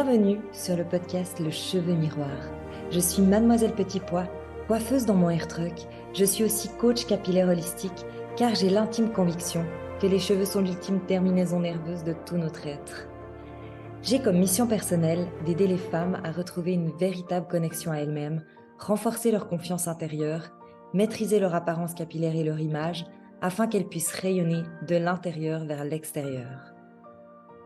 Bienvenue sur le podcast Le Cheveu Miroir. Je suis Mademoiselle Petit Pois, coiffeuse dans mon hair truck. Je suis aussi coach capillaire holistique car j'ai l'intime conviction que les cheveux sont l'ultime terminaison nerveuse de tout notre être. J'ai comme mission personnelle d'aider les femmes à retrouver une véritable connexion à elles-mêmes, renforcer leur confiance intérieure, maîtriser leur apparence capillaire et leur image afin qu'elles puissent rayonner de l'intérieur vers l'extérieur.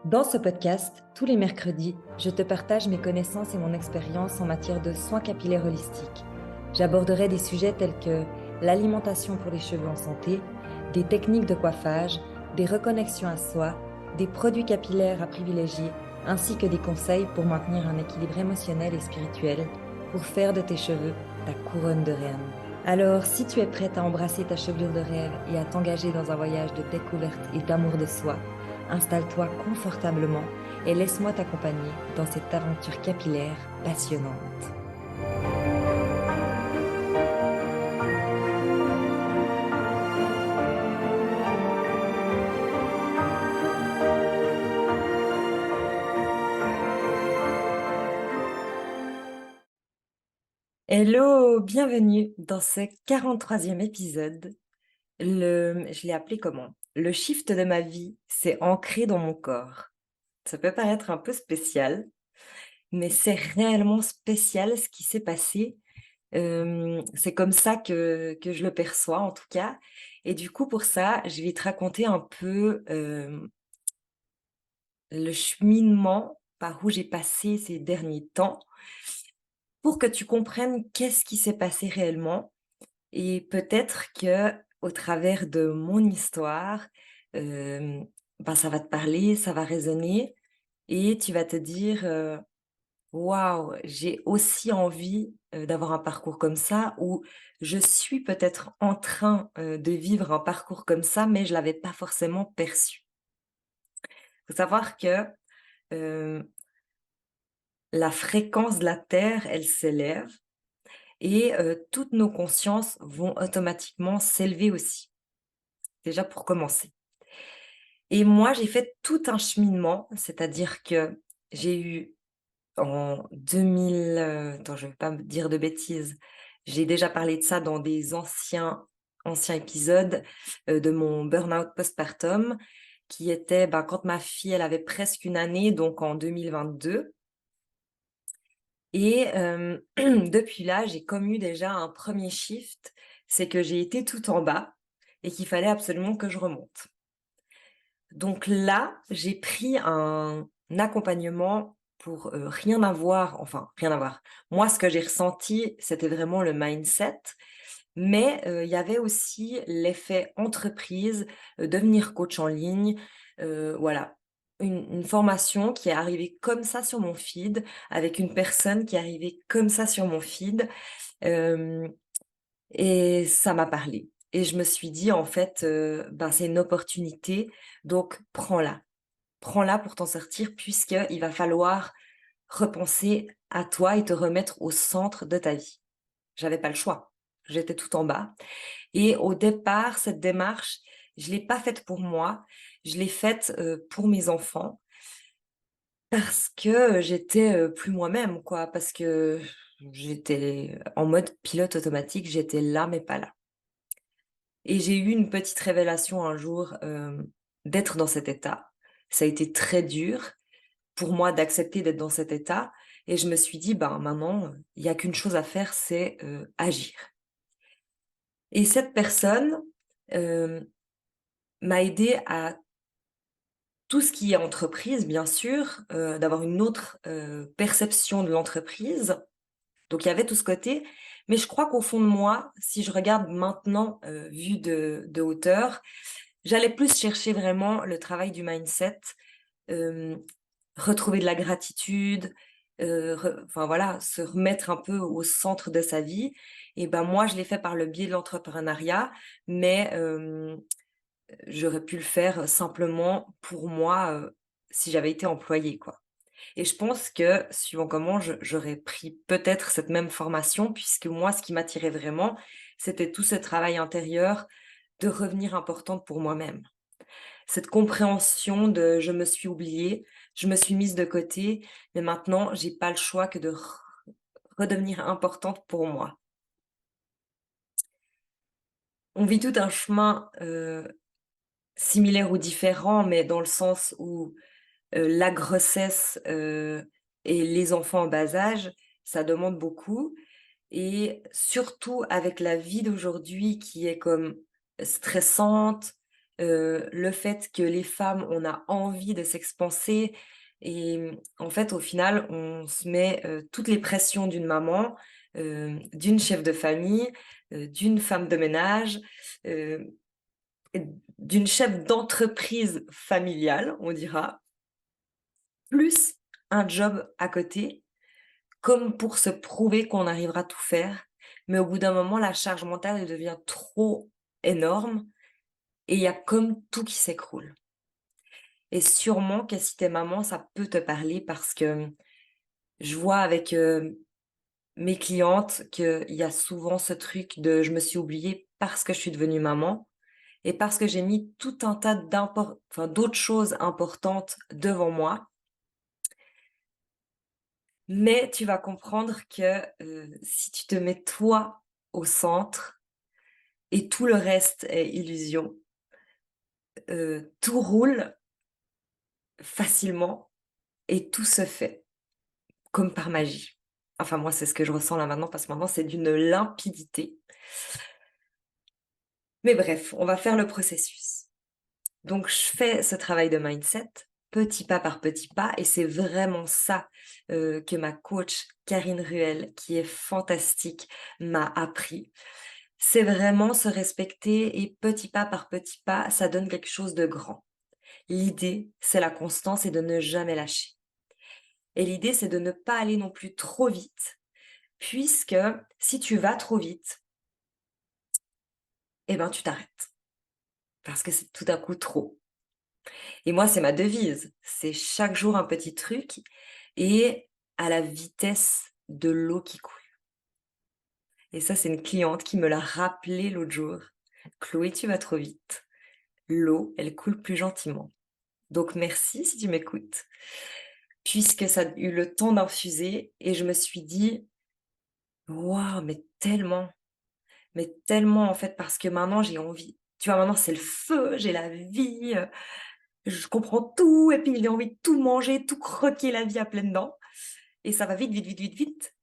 Dans ce podcast, tous les mercredis, je te partage mes connaissances et mon expérience en matière de soins capillaires holistiques. J'aborderai des sujets tels que l'alimentation pour les cheveux en santé, des techniques de coiffage, des reconnexions à soi, des produits capillaires à privilégier, ainsi que des conseils pour maintenir un équilibre émotionnel et spirituel pour faire de tes cheveux ta couronne de reine. Alors, si tu es prête à embrasser ta chevelure de rêve et à t'engager dans un voyage de découverte et d'amour de soi, installe-toi confortablement et laisse-moi t'accompagner dans cette aventure capillaire passionnante. Hello, bienvenue dans ce 43e épisode. Je l'ai appelé comment? Le shift de ma vie s'est ancré dans mon corps. Ça peut paraître un peu spécial, mais c'est réellement spécial ce qui s'est passé. C'est comme ça que je le perçois en tout cas. Et du coup, pour ça, je vais te raconter un peu le cheminement par où j'ai passé ces derniers temps pour que tu comprennes qu'est-ce qui s'est passé réellement. Et peut-être que au travers de mon histoire, ça va te parler, ça va résonner et tu vas te dire, «Waouh, j'ai aussi envie, d'avoir un parcours comme ça» ou «Je suis peut-être en train, de vivre un parcours comme ça, mais je l'avais pas forcément perçu». Il faut savoir que, heu, la fréquence de la Terre, elle s'élève et toutes nos consciences vont automatiquement s'élever aussi, déjà pour commencer. Et moi, j'ai fait tout un cheminement, c'est-à-dire que j'ai eu en 2000, attends, je ne vais pas me dire de bêtises, j'ai déjà parlé de ça dans des anciens épisodes, de mon burn-out postpartum qui était, quand ma fille, elle avait presque une année, donc en 2022 et depuis là, j'ai comme eu déjà un premier shift, c'est que j'ai été tout en bas et qu'il fallait absolument que je remonte. Donc là, j'ai pris un accompagnement pour, rien avoir, enfin rien avoir. Moi, ce que j'ai ressenti, c'était vraiment le mindset, mais il y avait aussi l'effet entreprise, devenir coach en ligne, voilà. Une formation qui est arrivée comme ça sur mon feed, avec une personne qui est arrivée comme ça sur mon feed, hem et ça m'a parlé et je me suis dit: «En fait, c'est une opportunité, donc prends-la. Prends-la pour t'en sortir puisqu'il va falloir repenser à toi et te remettre au centre de ta vie». J'avais pas le choix. J'étais tout en bas et au départ, cette démarche, je l'ai pas faite pour moi, je l'ai faite, pour mes enfants parce que, j'étais, plus moi-même quoi, parce que j'étais en mode pilote automatique, j'étais là mais pas là. Et j'ai eu une petite révélation un jour, d'être dans cet état. Ça a été très dur pour moi d'accepter d'être dans cet état et je me suis dit: «Ben, maintenant, il y a qu'une chose à faire, c'est, agir». Et cette personne, hem, m'a aidée à tout ce qui est entreprise, bien sûr, d'avoir une autre, perception de l'entreprise. Donc il y avait tout ce côté, mais je crois qu'au fond de moi, si je regarde maintenant, vu de hauteur, j'allais plus chercher vraiment le travail du mindset, hem, retrouver de la gratitude, enfin voilà, se remettre un peu au centre de sa vie et moi je l'ai fait par le biais de l'entrepreneuriat, mais j'aurais pu le faire simplement pour moi, si j'avais été employée, quoi. Et je pense que suivant comment j'aurais pris peut-être cette même formation puisque moi ce qui m'attirait vraiment, c'était tout ce travail intérieur de revenir importante pour moi-même. cette compréhension de: «Je me suis oubliée, je me suis mise de côté, mais maintenant j'ai pas le choix que de redevenir importante pour moi». On vit tout un chemin, similaire ou différent, mais dans le sens où, la grossesse, et les enfants en bas âge, ça demande beaucoup et surtout avec la vie d'aujourd'hui qui est comme stressante, le fait que les femmes, on a envie de s'expanser et en fait, au final, on se met, toutes les pressions d'une maman, d'une chef de famille, d'une femme de ménage, heu et d'une chef d'entreprise familiale, on dira, plus un job à côté, comme pour se prouver qu'on arrivera à tout faire. Mais au bout d'un moment, la charge mentale, elle devient trop énorme et il y a comme tout qui s'écroule. Et sûrement que si tu es maman, ça peut te parler parce que je vois avec, mes clientes qu'il y a souvent ce truc de: «Je me suis oubliée parce que je suis devenue maman». Et parce que j'ai mis tout un tas d'autres choses importantes devant moi, mais tu vas comprendre que, si tu te mets toi au centre et tout le reste est illusion, tout roule facilement et tout se fait comme par magie. Enfin moi, c'est ce que je ressens là maintenant parce que maintenant c'est d'une limpidité. Mais bref, on va faire le processus. Donc je fais ce travail de mindset, petit pas par petit pas et c'est vraiment ça, que ma coach Karine Ruel, qui est fantastique, m'a appris. C'est vraiment se respecter et petit pas par petit pas, ça donne quelque chose de grand. L'idée, c'est la constance et de ne jamais lâcher. Et l'idée, c'est de ne pas aller non plus trop vite, puisque si tu vas trop vite, eh ben, tu t'arrêtes parce que c'est tout d'un coup trop. Et moi, c'est ma devise. C'est chaque jour un petit truc et à la vitesse de l'eau qui coule. Et ça, c'est une cliente qui me l'a rappelé l'autre jour. Chloé, tu vas trop vite. L'eau, elle coule plus gentiment. Donc merci si tu m'écoutes, puisque ça a eu le temps d'infuser et je me suis dit, waouh, mais tellement en fait, parce que maintenant j'ai envie. Tu vois, maintenant c'est le feu, j'ai la vie, je comprends tout et puis j'ai envie de tout manger, tout croquer la vie à pleines dents. Et ça va vite, vite, vite, vite, vite.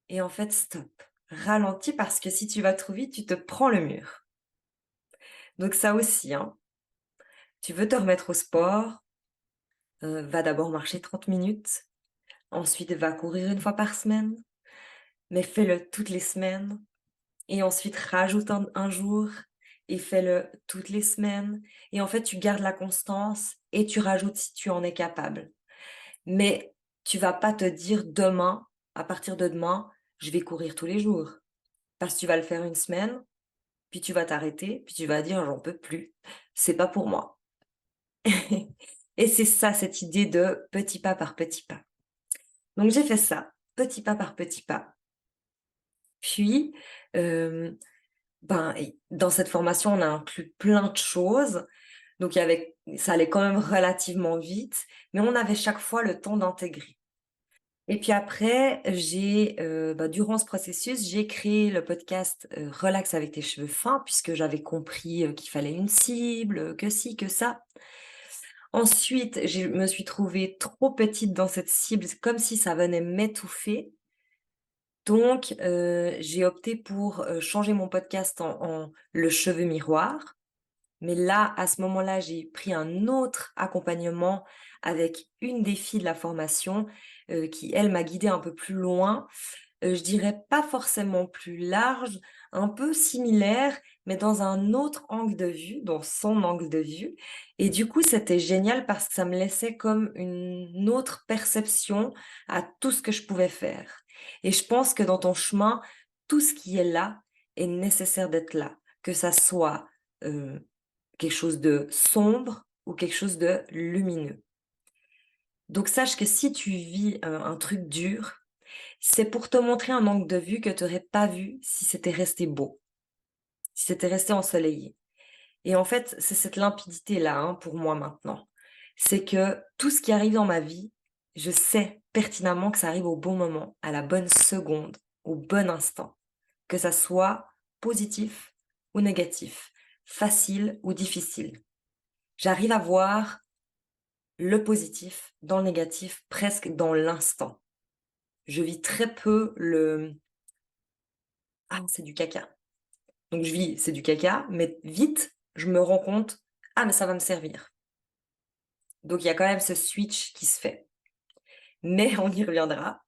Et en fait, stop. Ralentis parce que si tu vas trop vite, tu te prends le mur. Donc ça aussi, hein, tu veux te remettre au sport, va d'abord marcher 30 minutes, ensuite va courir une fois par semaine, mais fais-le toutes les semaines et ensuite rajoute un jour et fais-le toutes les semaines et en fait, tu gardes la constance et tu rajoutes si tu en es capable. Mais tu vas pas te dire: «Demain, à partir de demain, je vais courir tous les jours». Parce que tu vas le faire une semaine, puis tu vas t'arrêter, puis tu vas dire: «J'en peux plus, c'est pas pour moi». Et c'est ça, cette idée de petit pas par petit pas. Donc j'ai fait ça, petit pas par petit pas. Puis, hem, ben et dans cette formation, on a inclus plein de choses. Donc il y avait ça allait quand même relativement vite, mais on avait chaque fois le temps d'intégrer. Et puis après, durant ce processus, j'ai créé le podcast, Relax avec tes cheveux fins puisque j'avais compris, qu'il fallait une cible, que ci, que ça. Ensuite, je me suis trouvée trop petite dans cette cible, c'est comme si ça venait m'étouffer. Donc, j'ai opté pour, changer mon podcast en «Le cheveu miroir». Mais là, à ce moment-là, j'ai pris un autre accompagnement avec une des filles de la formation, qui elle m'a guidée un peu plus loin. Je dirais pas forcément plus large, un peu similaire, mais dans un autre angle de vue, dans son angle de vue et du coup, c'était génial parce que ça me laissait comme une autre perception à tout ce que je pouvais faire et je pense que dans ton chemin, tout ce qui est là est nécessaire d'être là, que ça soit, heu, quelque chose de sombre ou quelque chose de lumineux. Donc sache que si tu vis, un truc dur, c'est pour te montrer un angle de vue que tu aurais pas vu si c'était resté beau, si c'était resté ensoleillé. Et en fait, c'est cette limpidité-là, hein, pour moi maintenant. C'est que tout ce qui arrive dans ma vie, je sais pertinemment que ça arrive au bon moment, à la bonne seconde, au bon instant. Que ça soit positif ou négatif, facile ou difficile. J'arrive à voir le positif dans le négatif presque dans l'instant. Je vis très peu le «Ah, c'est du caca». Donc je vis «c'est du caca», mais vite, je me rends compte «Ah, mais ça va me servir». Donc il y a quand même ce switch qui se fait. Mais on y reviendra.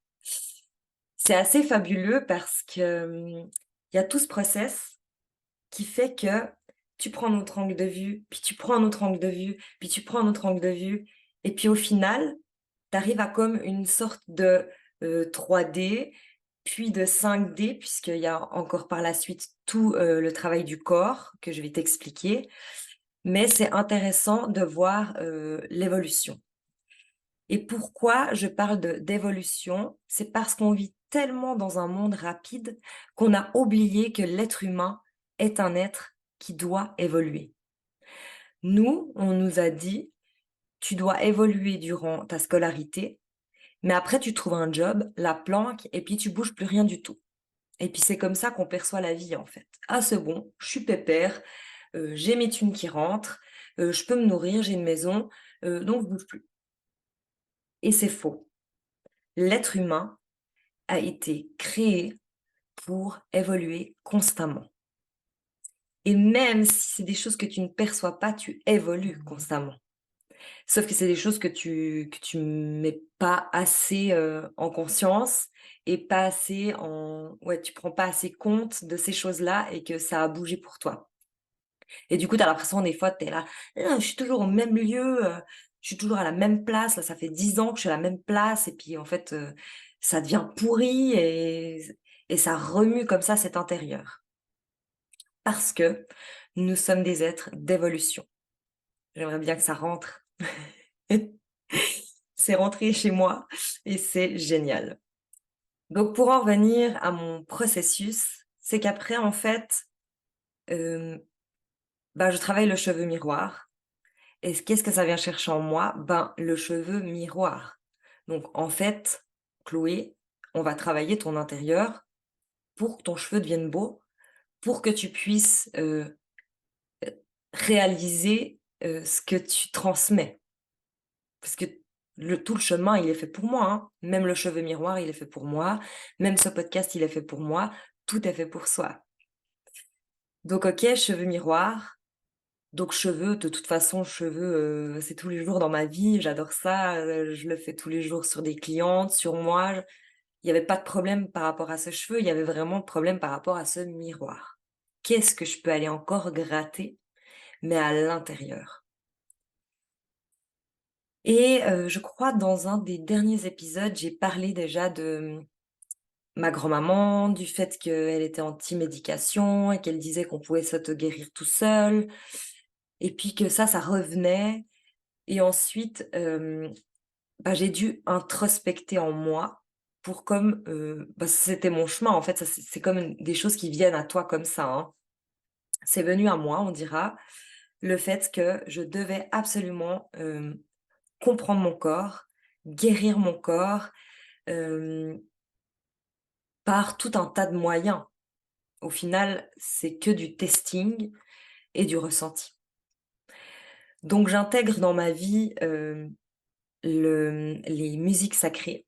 C'est assez fabuleux parce que, il y a tout ce process qui fait que tu prends un autre angle de vue, puis tu prends un autre angle de vue, puis tu prends un autre angle de vue et puis au final, tu arrives à comme une sorte de, 3D, puis de 5D puisqu'il y a encore par la suite tout, le travail du corps que je vais t'expliquer. Mais c'est intéressant de voir, l'évolution. Et pourquoi je parle de d'évolution? C'est parce qu'on vit tellement dans un monde rapide qu'on a oublié que l'être humain est un être qui doit évoluer. Nous, on nous a dit: «Tu dois évoluer durant ta scolarité, mais après tu trouves un job, la planque et puis tu bouges plus rien du tout». Et puis c'est comme ça qu'on perçoit la vie, en fait. «Ah c'est bon, je suis pépère, j'ai mes thunes qui rentrent, je peux me nourrir, j'ai une maison, donc je bouge plus». Et c'est faux. L'être humain a été créé pour évoluer constamment. Et même si c'est des choses que tu ne perçois pas, tu évolues constamment. Sauf que c'est des choses que tu mets pas assez, en conscience et pas assez en ouais, tu prends pas assez compte de ces choses-là et que ça a bougé pour toi. Et du coup, tu as l'impression des fois, tu es là: Je suis toujours au même lieu, je suis toujours à la même place, là, ça fait 10 ans que je suis à la même place» et puis en fait, ça devient pourri et ça remue comme ça cet intérieur. Parce que nous sommes des êtres d'évolution. J'aimerais bien que ça rentre. C'est rentré chez moi et c'est génial. Donc pour en revenir à mon processus, c'est qu'après en fait, hem, bah, je travaille le cheveu miroir. Et qu'est-ce que ça vient chercher en moi? Ben, le cheveu miroir. Donc en fait, Chloé, on va travailler ton intérieur pour que ton cheveu devienne beau, pour que tu puisses, réaliser, ce que tu transmets. Parce que tout le chemin, il est fait pour moi, hein. Même le cheveu miroir, il est fait pour moi. Même ce podcast, il est fait pour moi. Tout est fait pour soi. Donc OK, cheveux miroir. Donc cheveux, de toute façon, cheveux, c'est tous les jours dans ma vie, j'adore ça, je le fais tous les jours sur des clientes, sur moi. Il y avait pas de problème par rapport à ce cheveu, il y avait vraiment de problème par rapport à ce miroir. Qu'est-ce que je peux aller encore gratter? Mais à l'intérieur. Et je crois dans un des derniers épisodes, j'ai parlé déjà de, ma grand-maman, du fait qu'elle était anti-médication et qu'elle disait qu'on pouvait s'auto-guérir tout seul et puis que ça revenait. Et ensuite, bah, j'ai dû introspecter en moi pour comme, bah, c'était mon chemin en fait, ça c'est comme des choses qui viennent à toi comme ça, hein. C'est venu à moi, on dira, le fait que je devais absolument, comprendre mon corps, guérir mon corps, hem, par tout un tas de moyens. Au final, c'est que du testing et du ressenti. Donc j'intègre dans ma vie, les musiques sacrées.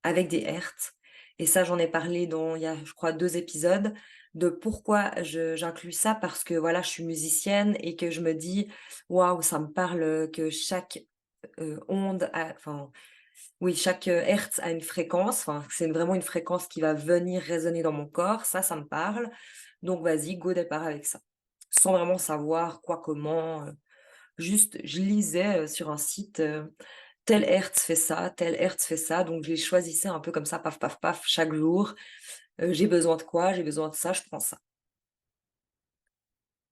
Avec des hertz et ça, j'en ai parlé dans il y a, je crois, 2 épisodes, de pourquoi j'inclus ça parce que, voilà, je suis musicienne et que je me dis: «Waouh, ça me parle, que chaque, onde a» enfin, oui, chaque, hertz a une fréquence, enfin, c'est vraiment une fréquence qui va venir résonner dans mon corps, ça me parle. Donc vas-y, go départ avec ça. Sans vraiment savoir quoi, comment, juste je lisais, sur un site, tel hertz fait ça, tel hertz fait ça, donc je les choisissais un peu comme ça, paf, paf, paf, chaque jour. J'ai besoin de quoi? J'ai besoin de ça, je prends ça.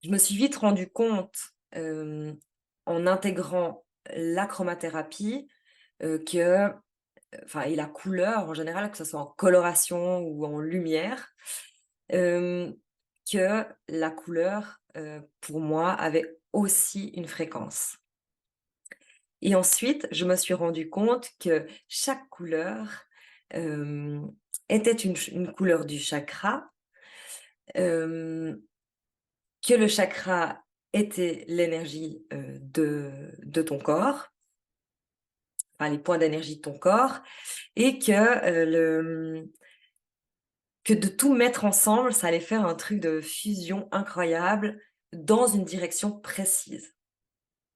Je me suis vite rendu compte, en intégrant la chromathérapie, que, enfin et la couleur en général, que ce soit en coloration ou en lumière, hem, que la couleur, pour moi, avait aussi une fréquence. Et ensuite, je me suis rendu compte que chaque couleur, hem, était une couleur du chakra, hem, que le chakra était l'énergie, de ton corps, enfin les points d'énergie de ton corps et que, que de tout mettre ensemble, ça allait faire un truc de fusion incroyable dans une direction précise.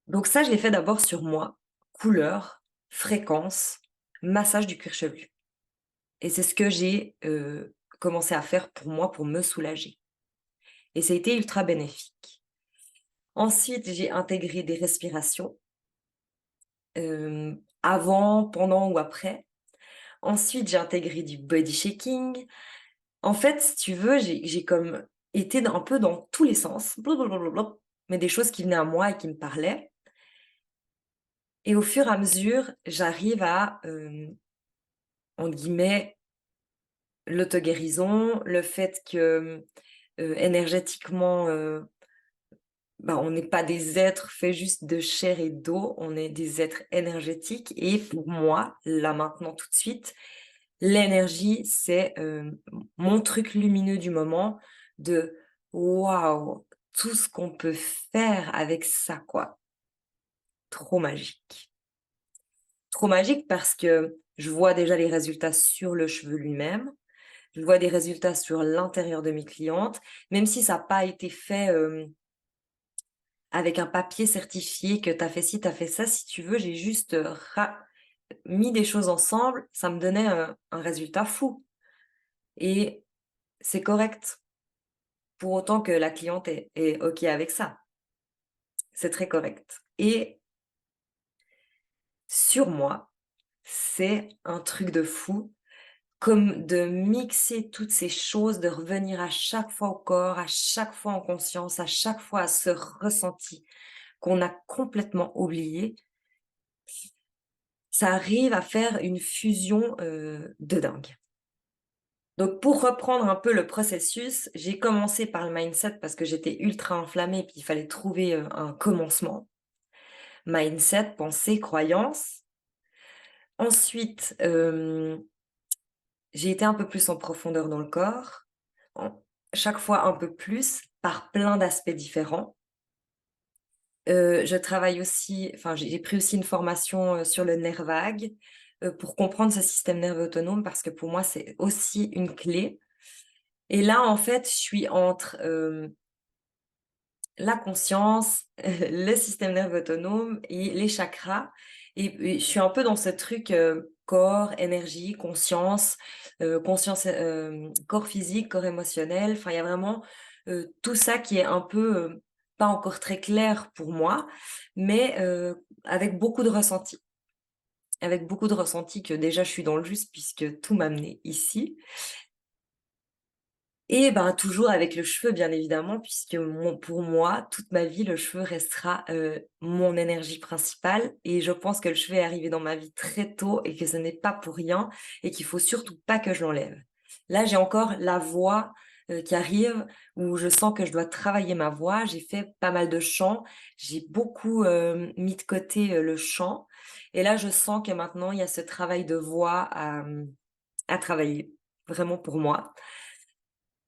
Donc ça, je l'ai fait d'abord sur moi, couleur, fréquence, massage du cuir chevelu et c'est ce que j'ai, commencé à faire pour moi, pour me soulager et ça a été ultra bénéfique. Ensuite, j'ai intégré des respirations, avant, pendant ou après. Ensuite, j'ai intégré du body shaking. En fait, si tu veux, j'ai comme été un peu dans tous les sens, blablabla, mais des choses qui venaient à moi et qui me parlaient et au fur et à mesure, j'arrive à, entre guillemets, l'auto-guérison, le fait que, énergétiquement, bah, on n'est pas des êtres faits juste de chair et d'eau, on est des êtres énergétiques et pour moi, là, maintenant, tout de suite, l'énergie, c'est, mon truc lumineux du moment de: «Waouh, tout ce qu'on peut faire avec ça, quoi». Trop magique. Trop magique parce que je vois déjà les résultats sur le cheveu lui-même, je vois des résultats sur l'intérieur de mes clientes, même si ça a pas été fait, avec un papier certifié que tu as fait ci, tu as fait ça. Si tu veux, j'ai juste, mis des choses ensemble, ça me donnait, un résultat fou et c'est correct. Pour autant que la cliente est OK avec ça. C'est très correct et sur moi, c'est un truc de fou, comme de mixer toutes ces choses, de revenir à chaque fois au corps, à chaque fois en conscience, à chaque fois à ce ressenti qu'on a complètement oublié. Ça arrive à faire une fusion, de dingue. Donc pour reprendre un peu le processus, j'ai commencé par le mindset parce que j'étais ultra inflammée, puis il fallait trouver, un commencement. Mindset, pensée, croyance. Ensuite, j'ai été un peu plus en profondeur dans le corps, en chaque fois un peu plus, par plein d'aspects différents. Je travaille aussi enfin j'ai pris aussi une formation, sur le nerf vague, pour comprendre ce système nerveux autonome parce que pour moi, c'est aussi une clé et là, en fait, je suis entre, la conscience, le système nerveux autonome et les chakras et je suis un peu dans ce truc, corps, énergie, conscience, corps physique, corps émotionnel. Enfin, il y a vraiment, tout ça qui est un peu, pas encore très clair pour moi, mais avec beaucoup de ressentis. Avec beaucoup de ressentis que déjà je suis dans le juste puisque tout m'a amenée ici. Et ben, toujours avec le cheveu, bien évidemment, puisque pour moi, toute ma vie, le cheveu restera, mon énergie principale et je pense que le cheveu est arrivé dans ma vie très tôt et que ce n'est pas pour rien et qu'il faut surtout pas que je l'enlève. Là, j'ai encore la voix, qui arrive où je sens que je dois travailler ma voix. J'ai fait pas mal de chants, j'ai beaucoup, mis de côté, le chant et là, je sens que maintenant il y a ce travail de voix à travailler, vraiment pour moi.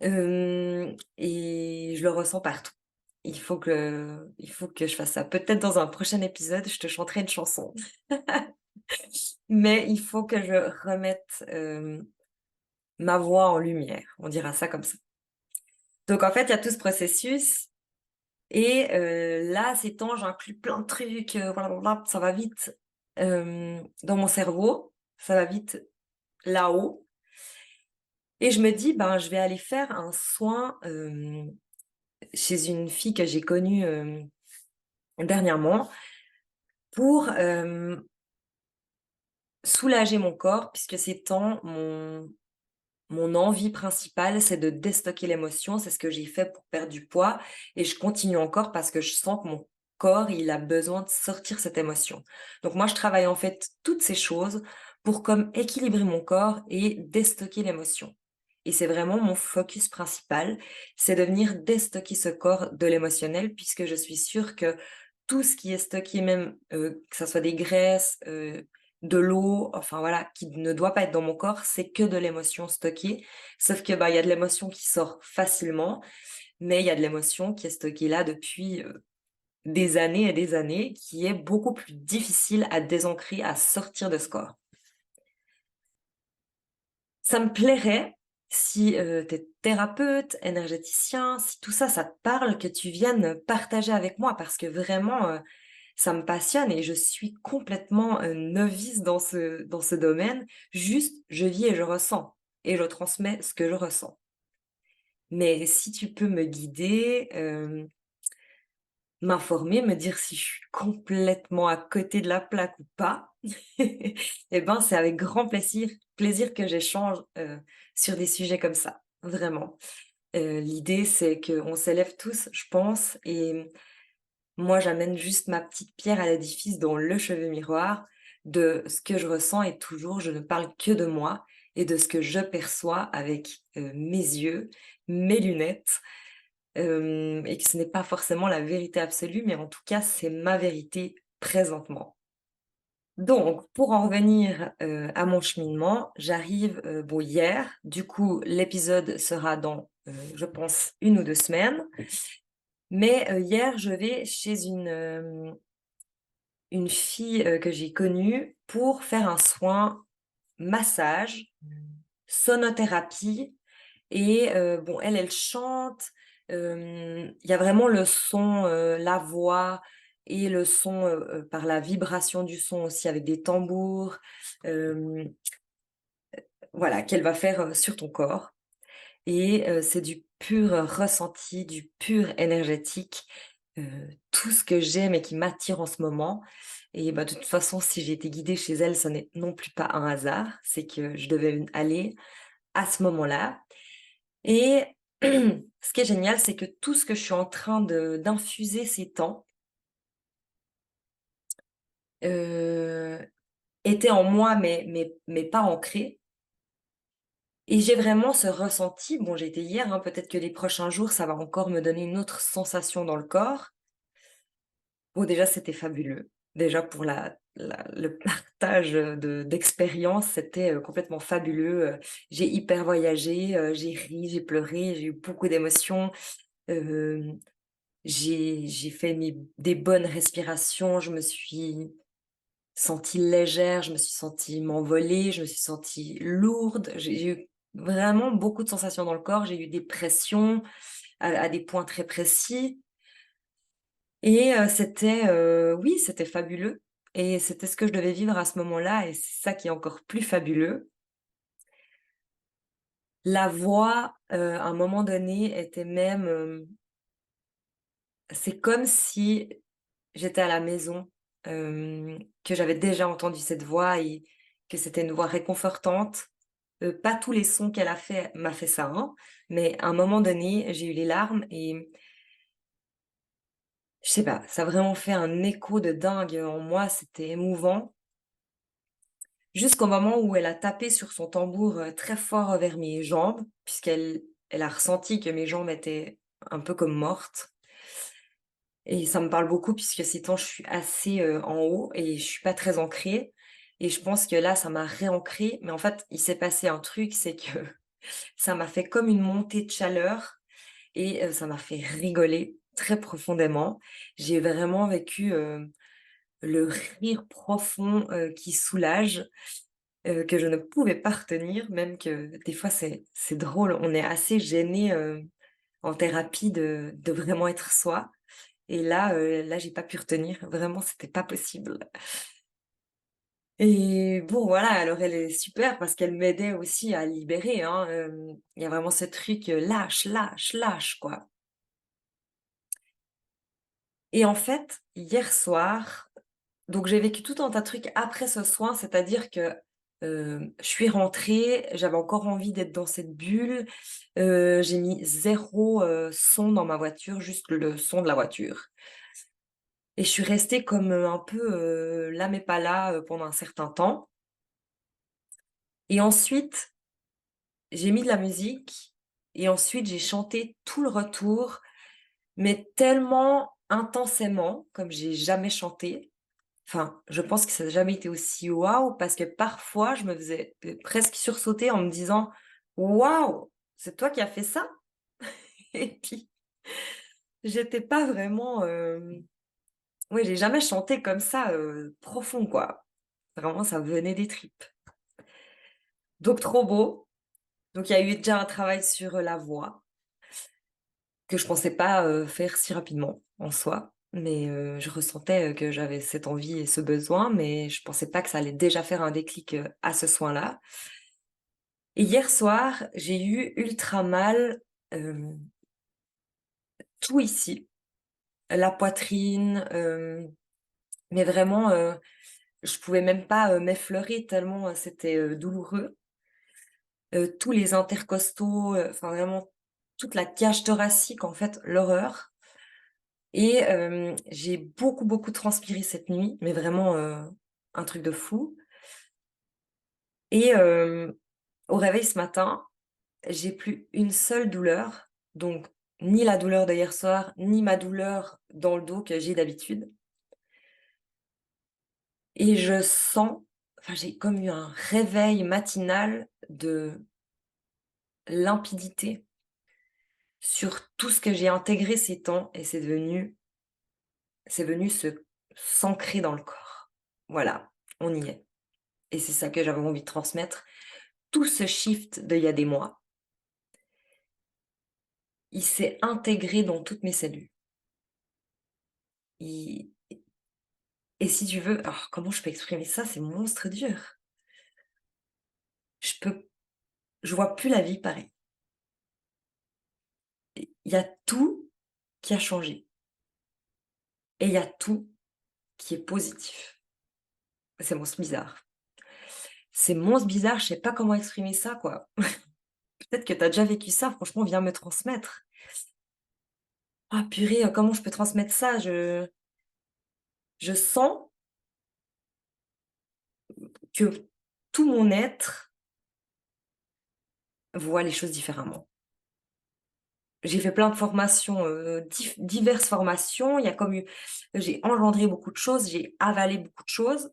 Et je le ressens partout. Il faut que je fasse ça. Peut-être dans un prochain épisode, je te chanterai une chanson. Mais il faut que je remette, ma voix en lumière, on dira ça comme ça. Donc en fait, il y a tout ce processus et là, ces temps, j'inclus plein de trucs, blablabla, ça va vite, dans mon cerveau, ça va vite là-haut et je me dis: «Ben, je vais aller faire un soin, chez une fille que j'ai connue, dernièrement pour, soulager mon corps puisque ces temps, mon envie principale, c'est de déstocker l'émotion. C'est ce que j'ai fait pour perdre du poids et je continue encore parce que je sens que mon corps, il a besoin de sortir cette émotion. Donc moi, je travaille en fait toutes ces choses pour comme équilibrer mon corps et déstocker l'émotion. et c'est vraiment mon focus principal, c'est de venir déstocker ce corps de l'émotionnel puisque je suis sûre que tout ce qui est stocké, même, que ça soit des graisses, de l'eau, enfin voilà, qui ne doit pas être dans mon corps, c'est que de l'émotion stockée. Sauf que, bah, il y a de l'émotion qui sort facilement, mais il y a de l'émotion qui est stockée là depuis, des années et des années, qui est beaucoup plus difficile à désancrer, à sortir de ce corps. Ça me plairait si, tu es thérapeute, énergéticien, si tout ça, ça te parle, que tu viennes partager avec moi parce que vraiment, ça me passionne et je suis complètement, novice dans ce domaine. Juste, je vis et je ressens et je transmets ce que je ressens. Mais si tu peux me guider, m'informer, me dire si je suis complètement à côté de la plaque ou pas, et ben, c'est avec grand plaisir que j'échange, sur des sujets comme ça, vraiment. L'idée, c'est qu'on s'élève tous, je pense, et moi, j'amène juste ma petite pierre à l'édifice dans le cheveu miroir de ce que je ressens et toujours, je ne parle que de moi et de ce que je perçois avec, mes yeux, mes lunettes, et que ce n'est pas forcément la vérité absolue, mais en tout cas, c'est ma vérité présentement. Donc, pour en revenir, à mon cheminement, j'arrive, bon hier, du coup, l'épisode sera dans, je pense 1 ou 2 semaines, mais, hier, je vais chez une fille, que j'ai connue pour faire un soin massage, sonothérapie et bon elle chante, il y a vraiment le son, la voix et le son, par la vibration du son aussi avec des tambours, hem, voilà, qu'elle va faire, sur ton corps et c'est du pur ressenti, du pur énergétique, tout ce que j'aime et qui m'attire en ce moment et bah, de toute façon, si j'ai été guidée chez elle, ce n'est non plus pas un hasard, c'est que je devais aller à ce moment-là et ce qui est génial, c'est que tout ce que je suis en train de d'infuser ces temps, heu, était en moi mais pas ancré et j'ai vraiment ce ressenti, bon, j'ai été hier, hein, peut-être que les prochains jours, ça va encore me donner une autre sensation dans le corps. Bon, déjà, c'était fabuleux. Déjà pour le partage, d'expériences, c'était, complètement fabuleux, j'ai hyper voyagé, j'ai ri, j'ai pleuré, j'ai eu beaucoup d'émotions, hem, j'ai fait des bonnes respirations, je me suis sentie légère, je me suis sentie m'envoler, je me suis sentie lourde, j'ai eu vraiment beaucoup de sensations dans le corps, j'ai eu des pressions à des points très précis. Et c'était, oui, c'était fabuleux et c'était ce que je devais vivre à ce moment-là et c'est ça qui est encore plus fabuleux. La voix, à un moment donné, était même, c'est comme si j'étais à la maison, que j'avais déjà entendu cette voix et que c'était une voix réconfortante. Pas tous les sons qu'elle a fait m'a fait ça, hein, mais à un moment donné, j'ai eu les larmes et je sais pas, ça a vraiment fait un écho de dingue en moi, c'était émouvant. Jusqu'au moment où elle a tapé sur son tambour, très fort vers mes jambes, puisqu'elle a ressenti que mes jambes étaient un peu comme mortes et ça me parle beaucoup puisque ces temps je suis assez, en haut et je suis pas très ancrée et je pense que là, ça m'a réancrée mais en fait, il s'est passé un truc, c'est que ça m'a fait comme une montée de chaleur et ça m'a fait rigoler très profondément. J'ai vraiment vécu, le rire profond, qui soulage. Que je ne pouvais pas retenir, même que des fois c'est drôle, on est assez gêné, en thérapie de vraiment être soi et là j'ai pas pu retenir, vraiment c'était pas possible et bon voilà, alors elle est super parce qu'elle m'aidait aussi à libérer, hein, il y a vraiment ce truc, lâche, lâche, lâche quoi et en fait, hier soir, donc j'ai vécu tout un tas de trucs après ce soin, c'est-à-dire que, je suis rentrée, j'avais encore envie d'être dans cette bulle, j'ai mis 0, son dans ma voiture, juste le son de la voiture et je suis restée comme, un peu, là mais pas là, pendant un certain temps et ensuite, j'ai mis de la musique et ensuite j'ai chanté tout le retour, mais tellement intensément, comme j'ai jamais chanté. Enfin, je pense que ça n'a jamais été aussi waouh parce que parfois je me faisais, presque sursauter en me disant: «Waouh, c'est toi qui as fait ça?» et puis j'étais pas vraiment, oui, j'ai jamais chanté comme ça, profond quoi. Vraiment, ça venait des tripes. Donc trop beau. Donc il y a eu déjà un travail sur, la voix que je pensais pas, faire si rapidement en soi, mais je ressentais, que j'avais cette envie et ce besoin, mais je pensais pas que ça allait déjà faire un déclic, à ce soin-là. Et hier soir, j'ai eu ultra mal, hem, tout ici, la poitrine, mais vraiment, je pouvais même pas, m'effleurer tellement, c'était, douloureux. Tous les intercostaux, enfin vraiment toute la cage thoracique, en fait, l'horreur. Et j'ai beaucoup, beaucoup transpiré cette nuit, mais vraiment, un truc de fou. Et au réveil ce matin, j'ai plus une seule douleur, donc ni la douleur d'hier soir, ni ma douleur dans le dos que j'ai d'habitude. Et je sens, enfin j'ai comme eu un réveil matinal de limpidité sur tout ce que j'ai intégré ces temps et c'est venu se s'ancrer dans le corps. Voilà, on y est. Et c'est ça que j'avais envie de transmettre. Tout ce shift d'il y a des mois, il s'est intégré dans toutes mes cellules. Il Et si tu veux, alors comment je peux exprimer ça? C'est monstre dur. Je peux je vois plus la vie pareil. Il y a tout qui a changé et il y a tout qui est positif. C'est monstre bizarre. C'est monstre bizarre, je sais pas comment exprimer ça, quoi. Peut-être que tu as déjà vécu ça, franchement, viens me transmettre. Ah purée, comment je peux transmettre ça? Je sens que tout mon être voit les choses différemment. J'ai fait plein de formations, diverses formations. Il y a comme eu J'ai engendré beaucoup de choses, j'ai avalé beaucoup de choses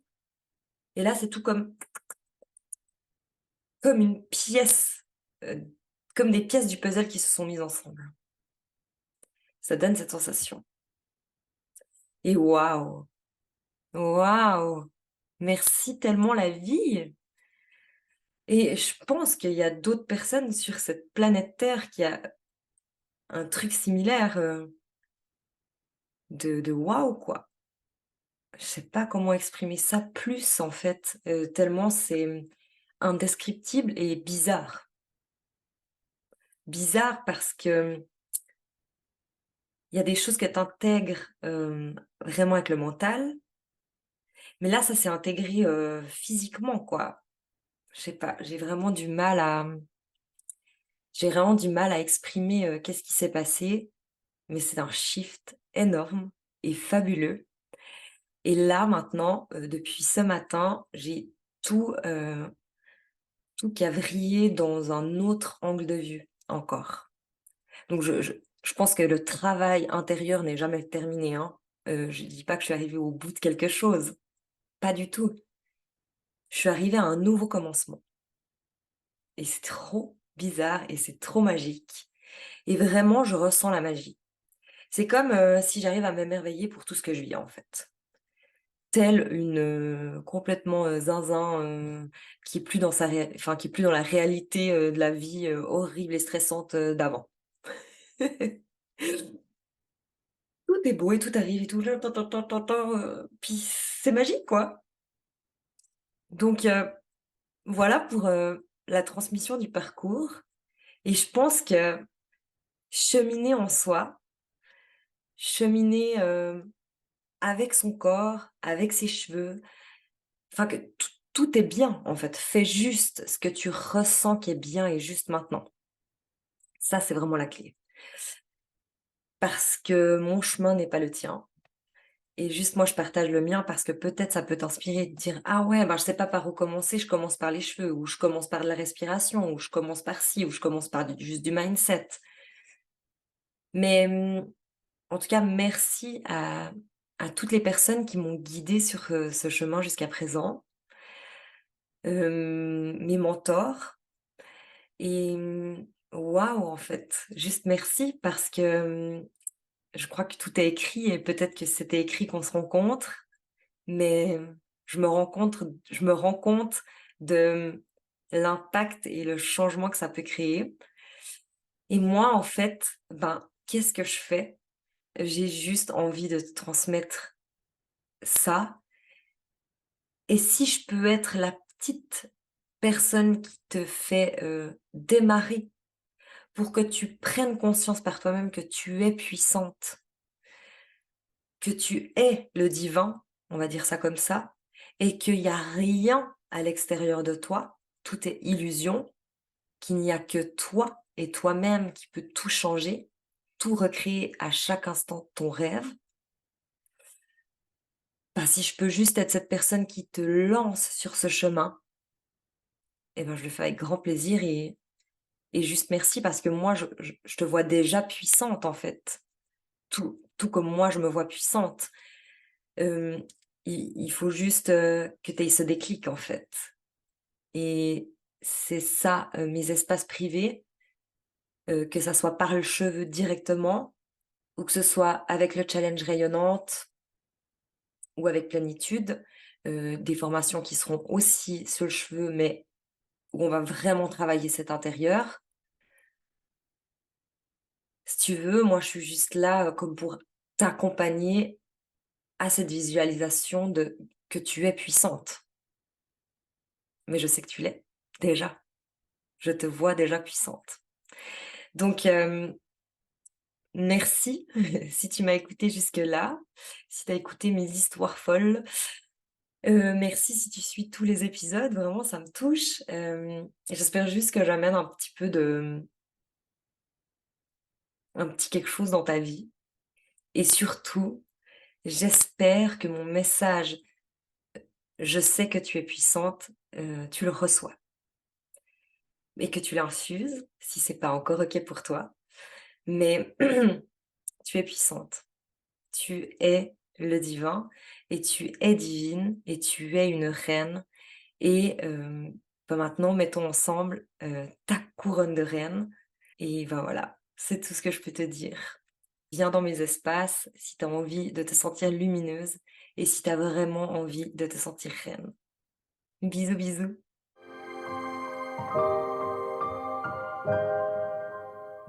et là, c'est tout comme une pièce, heu, comme des pièces du puzzle qui se sont mises ensemble. Ça donne cette sensation et waouh! Waouh! Merci tellement la vie et je pense qu'il y a d'autres personnes sur cette planète Terre qui a un truc similaire, de waouh, quoi. Je sais pas comment exprimer ça plus en fait, tellement c'est, indescriptible et bizarre. Bizarre parce que, il y a des choses que tu intègres, vraiment avec le mental, mais là ça s'est intégré, physiquement quoi. Je sais pas, j'ai vraiment du mal à exprimer, qu'est-ce qui s'est passé, mais c'est un shift énorme et fabuleux et là maintenant, depuis ce matin, j'ai tout, tout qui a vrillé dans un autre angle de vue encore. Donc je pense que le travail intérieur n'est jamais terminé, hein. Je dis pas que je suis arrivée au bout de quelque chose, pas du tout. Je suis arrivée à un nouveau commencement et c'est trop bizarre et c'est trop magique et vraiment je ressens la magie. C'est comme, si j'arrive à m'émerveiller pour tout ce que je vis, en fait. Telle une, complètement, zinzin, qui est plus dans sa enfin qui est plus dans la réalité, de la vie, horrible et stressante, d'avant. Tout est beau et tout arrive et tout, puis c'est magique, quoi. Donc voilà pour, la transmission du parcours et je pense que cheminer en soi, cheminer, avec son corps, avec ses cheveux, enfin que tout est bien, en fait. Fais juste ce que tu ressens qui est bien et juste maintenant. Ça, c'est vraiment la clé. Parce que mon chemin n'est pas le tien Et juste moi, je partage le mien parce que peut-être ça peut t'inspirer de dire: «Ah ouais, ben, je sais pas par où commencer, je commence par les cheveux ou je commence par la respiration ou je commence par ci ou je commence par juste du mindset». Mais, en tout cas, merci à toutes les personnes qui m'ont guidée sur, ce chemin jusqu'à présent, mes mentors et waouh, en fait, juste merci parce que, je crois que tout est écrit et peut-être que c'était écrit qu'on se rencontre, mais je me rends compte de l'impact et le changement que ça peut créer et moi, en fait, ben, qu'est-ce que je fais? J'ai juste envie de te transmettre ça et si je peux être la petite personne qui te fait, démarrer pour que tu prennes conscience par toi-même que tu es puissante, que tu es le divin, on va dire ça comme ça, et qu'il y a rien à l'extérieur de toi, tout est illusion, qu'il n'y a que toi et toi-même qui peut tout changer, tout recréer à chaque instant ton rêve. Bah, si je peux juste être cette personne qui te lance sur ce chemin, eh ben, je le fais avec grand plaisir et juste merci parce que moi, je te vois déjà puissante, en fait. Tout comme moi, je me vois puissante. Hem, il faut juste, que tu aies ce déclic, en fait et c'est ça, mes espaces privés, que ça soit par le cheveu directement ou que ce soit avec le challenge rayonnante ou avec Plénitude, des formations qui seront aussi sur le cheveu, mais où on va vraiment travailler cet intérieur. Si tu veux, moi, je suis juste là, comme pour t'accompagner à cette visualisation de que tu es puissante. Mais je sais que tu l'es, déjà. Je te vois déjà puissante. Donc, merci si tu m'as écoutée jusque-là, si tu as écouté mes histoires folles. Merci si tu suis tous les épisodes, vraiment ça me touche. Et j'espère juste que j'amène un petit peu de un petit quelque chose dans ta vie et surtout, j'espère que mon message «Je sais que tu es puissante», tu le reçois et que tu l'infuses, si c'est pas encore OK pour toi. Mais tu es puissante, tu es le divin et tu es divine et tu es une reine et bah, maintenant mettons ensemble, ta couronne de reine et ben, voilà, c'est tout ce que je peux te dire. Viens dans mes espaces si tu as envie de te sentir lumineuse et si tu as vraiment envie de te sentir reine. Bisous, bisous.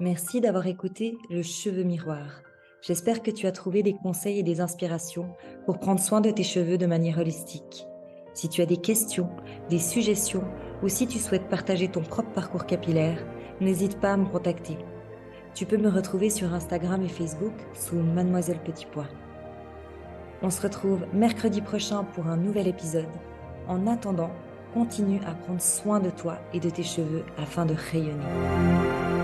Merci d'avoir écouté Le Cheveu Miroir. J'espère que tu as trouvé des conseils et des inspirations pour prendre soin de tes cheveux de manière holistique. Si tu as des questions, des suggestions ou si tu souhaites partager ton propre parcours capillaire, n'hésite pas à me contacter. Tu peux me retrouver sur Instagram et Facebook sous Mademoiselle Petit Pois. On se retrouve mercredi prochain pour un nouvel épisode. En attendant, continue à prendre soin de toi et de tes cheveux afin de rayonner.